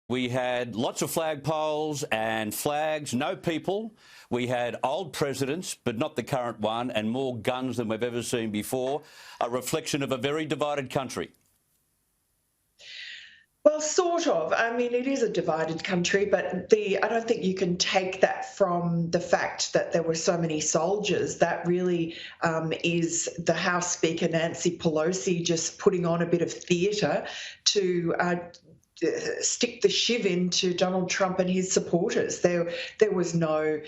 We had lots of flagpoles and flags, no people. We had old presidents, but not the current one, and more guns than we've ever seen before. A reflection of a very divided country. Well, sort of. I mean, it is a divided country, but I don't think you can take that from the fact that there were so many soldiers. That really is the House Speaker Nancy Pelosi just putting on a bit of theatre to stick the shiv into Donald Trump and his supporters. There was no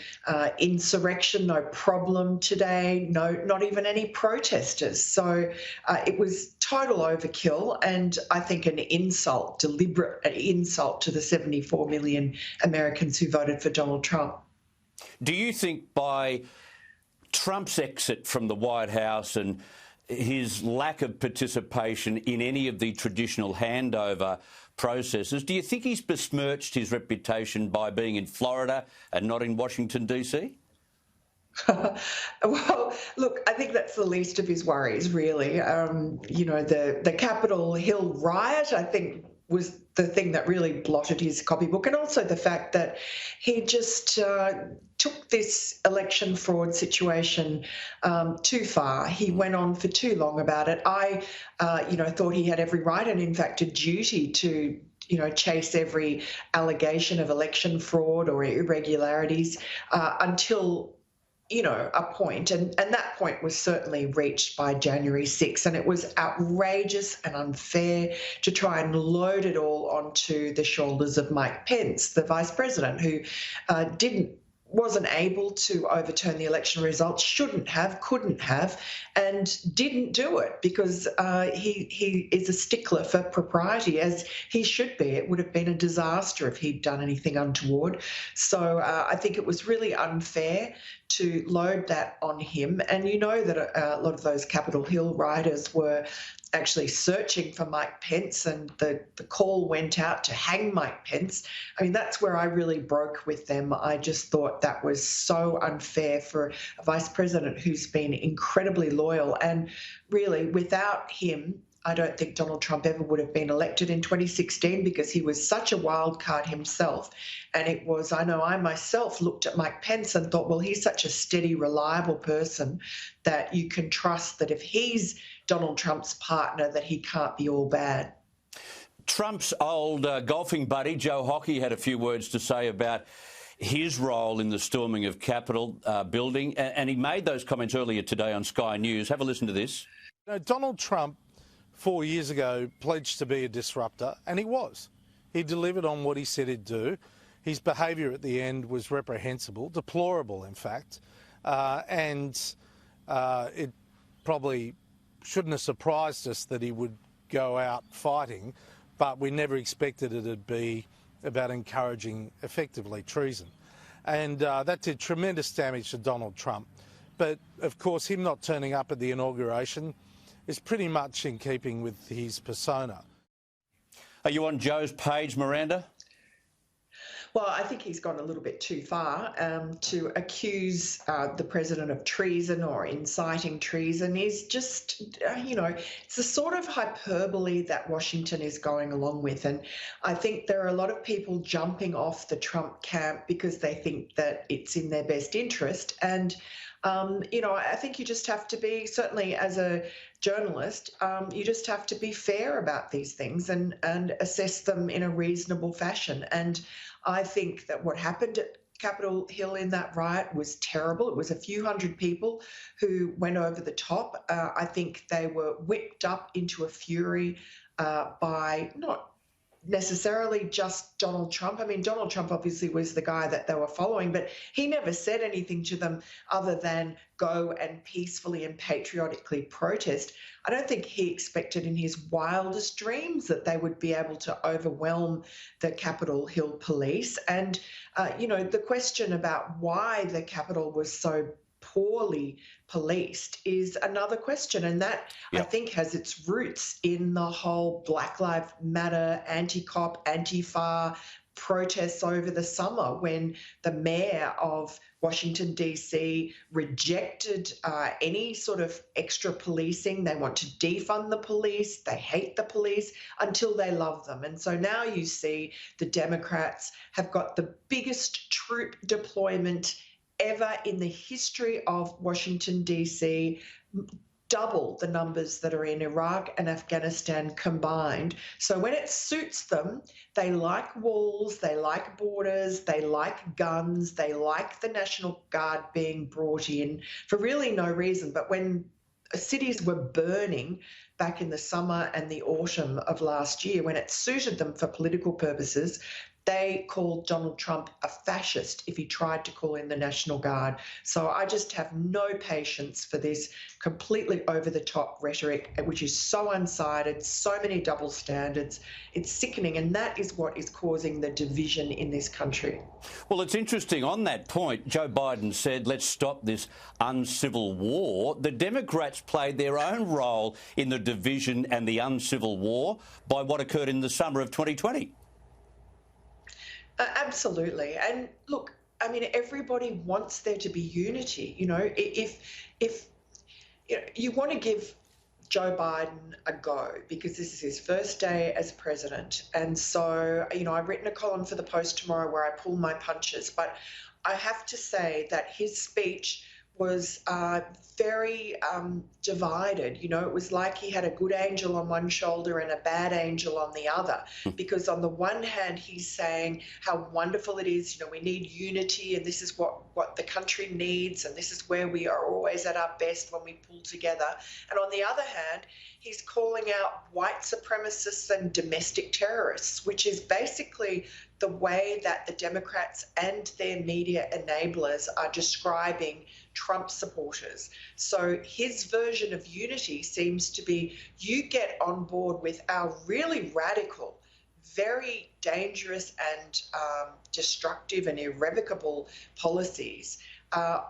insurrection, no problem today, not even any protesters. So it was total overkill, and I think an insult, deliberate insult to the 74 million Americans who voted for Donald Trump. Do you think by Trump's exit from the White House and his lack of participation in any of the traditional handover processes, do you think he's besmirched his reputation by being in Florida and not in Washington D.C? Well, look, I think that's the least of his worries, really. You know, the Capitol Hill riot, I think, was the thing that really blotted his copybook, and also the fact that he just took this election fraud situation too far. He went on for too long about it. I, thought he had every right and, in fact, a duty to chase every allegation of election fraud or irregularities until a point, and that point was certainly reached by January 6th, and it was outrageous and unfair to try and load it all onto the shoulders of Mike Pence, the Vice President, who wasn't able to overturn the election results, shouldn't have, couldn't have, and didn't do it because he is a stickler for propriety, as he should be. It would have been a disaster if he'd done anything untoward. So I think it was really unfair to load that on him. And you know that a lot of those Capitol Hill rioters were actually searching for Mike Pence, and the call went out to hang Mike Pence. I mean, that's where I really broke with them. I just thought that was so unfair for a vice president who's been incredibly loyal. And really, without him, I don't think Donald Trump ever would have been elected in 2016 because he was such a wild card himself. And it was, I know I myself looked at Mike Pence and thought, well, he's such a steady, reliable person that you can trust that if he's Donald Trump's partner, that he can't be all bad. Trump's old golfing buddy, Joe Hockey, had a few words to say about his role in the storming of Capitol building. And he made those comments earlier today on Sky News. Have a listen to this. Donald Trump 4 years ago pledged to be a disruptor, and he was. He delivered on what he said he'd do. His behaviour at the end was reprehensible, deplorable in fact, and it probably shouldn't have surprised us that he would go out fighting, but we never expected it to be about encouraging, effectively, treason. And that did tremendous damage to Donald Trump. But, of course, him not turning up at the inauguration is pretty much in keeping with his persona. Are you on Joe's page, Miranda? Well, I think he's gone a little bit too far to accuse the president of treason or inciting treason. Is just, it's the sort of hyperbole that Washington is going along with. And I think there are a lot of people jumping off the Trump camp because they think that it's in their best interest. And I think you just have to be, certainly as a journalist, you just have to be fair about these things and assess them in a reasonable fashion. And I think that what happened at Capitol Hill in that riot was terrible. It was a few hundred people who went over the top. I think they were whipped up into a fury by not necessarily just Donald Trump. I mean, Donald Trump obviously was the guy that they were following, but he never said anything to them other than go and peacefully and patriotically protest. I don't think he expected in his wildest dreams that they would be able to overwhelm the Capitol Hill police. And, the question about why the Capitol was so poorly policed is another question, and that I think has its roots in the whole Black Lives Matter, anti-cop, Antifa protests over the summer when the mayor of Washington D.C. rejected any sort of extra policing. They want to defund the police. They hate the police until they love them. And so now you see the Democrats have got the biggest troop deployment ever in the history of Washington D.C., double the numbers that are in Iraq and Afghanistan combined. So when it suits them, they like walls, they like borders, they like guns, they like the National Guard being brought in for really no reason. But when cities were burning back in the summer and the autumn of last year, when it suited them for political purposes, they called Donald Trump a fascist if he tried to call in the National Guard. So I just have no patience for this completely over-the-top rhetoric, which is so unsided, so many double standards. It's sickening, and that is what is causing the division in this country. Well, it's interesting. On that point, Joe Biden said, let's stop this uncivil war. The Democrats played their own role in the division and the uncivil war by what occurred in the summer of 2020. Absolutely. And look, I mean, everybody wants there to be unity. You know, if you know, you want to give Joe Biden a go because this is his first day as president. And so, you know, I've written a column for the Post tomorrow where I pull my punches, but I have to say that his speech was very divided. You know, it was like he had a good angel on one shoulder and a bad angel on the other. Because on the one hand, he's saying how wonderful it is, you know, we need unity and this is what the country needs and this is where we are always at our best when we pull together. And on the other hand, he's calling out white supremacists and domestic terrorists, which is basically the way that the Democrats and their media enablers are describing Trump supporters. So his version of unity seems to be, you get on board with our really radical, very dangerous and destructive and irrevocable policies,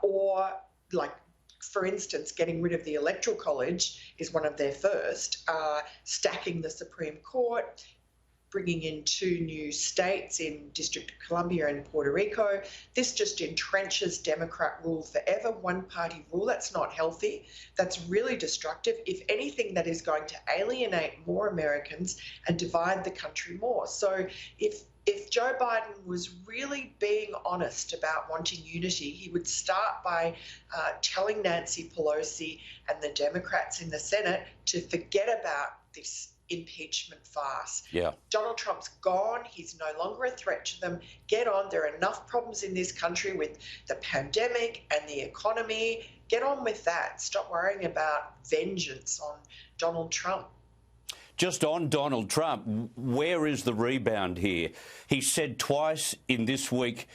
or like, for instance, getting rid of the Electoral College is one of their first, stacking the Supreme Court, bringing in 2 new states in District of Columbia and Puerto Rico. This just entrenches Democrat rule forever, one-party rule. That's not healthy. That's really destructive. If anything, that is going to alienate more Americans and divide the country more. So if Joe Biden was really being honest about wanting unity, he would start by telling Nancy Pelosi and the Democrats in the Senate to forget about this impeachment farce. Yeah. Donald Trump's gone. He's no longer a threat to them. Get on. There are enough problems in this country with the pandemic and the economy. Get on with that. Stop worrying about vengeance on Donald Trump. Just on Donald Trump, where is the rebound here? He said twice in this week,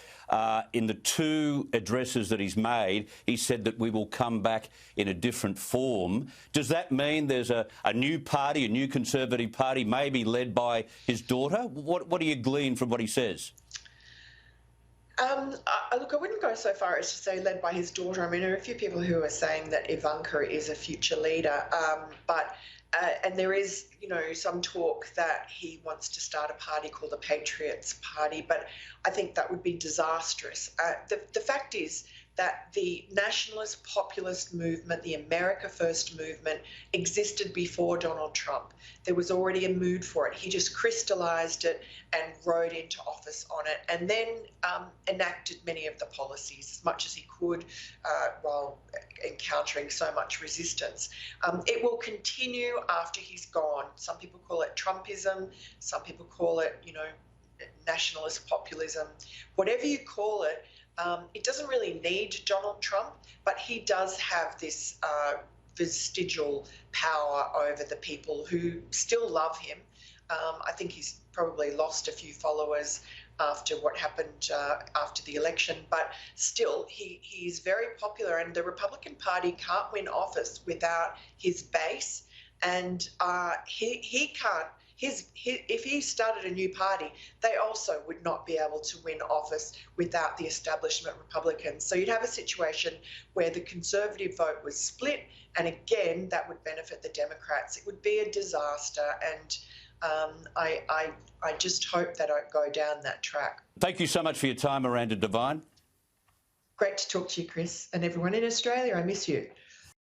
in the 2 addresses that he's made, he said that we will come back in a different form. Does that mean there's a new party, a new Conservative Party, maybe led by his daughter? What do you glean from what he says? Look, I wouldn't go so far as to say led by his daughter. I mean, there are a few people who are saying that Ivanka is a future leader, and there is, you know, some talk that he wants to start a party called the Patriots Party, but I think that would be disastrous. The fact is that the nationalist populist movement, the America First movement, existed before Donald Trump. There was already a mood for it. He just crystallized it and rode into office on it, and then enacted many of the policies as much as he could while encountering so much resistance. It will continue after he's gone. Some people call it Trumpism. Some people call it, you know, nationalist populism. Whatever you call it, it doesn't really need Donald Trump, but he does have this vestigial power over the people who still love him. I think he's probably lost a few followers after what happened after the election, but still he's very popular, and the Republican Party can't win office without his base, and he can't. If he started a new party, they also would not be able to win office without the establishment Republicans. So you'd have a situation where the Conservative vote was split, and again, that would benefit the Democrats. It would be a disaster, and I just hope they don't go down that track. Thank you so much for your time, Miranda Devine. Great to talk to you, Chris, and everyone in Australia. I miss you.